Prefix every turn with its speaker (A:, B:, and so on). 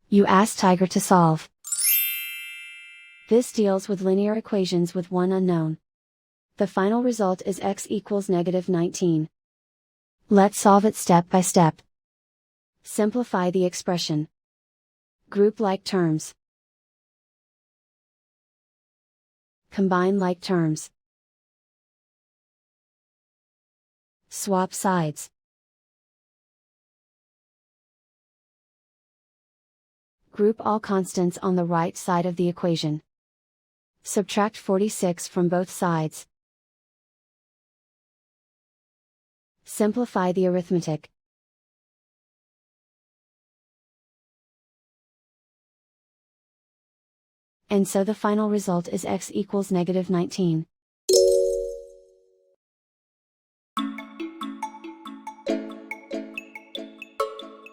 A: You ask Tiger to solve. This deals with linear equations with one unknown. The final result is x equals -19. Let's solve it step by step. Simplify the expression. Group like terms. Combine like terms. Swap sides. Group all constants on the right side of the equation. Subtract 46 from both sides. Simplify the arithmetic. And so the final result is x equals -19.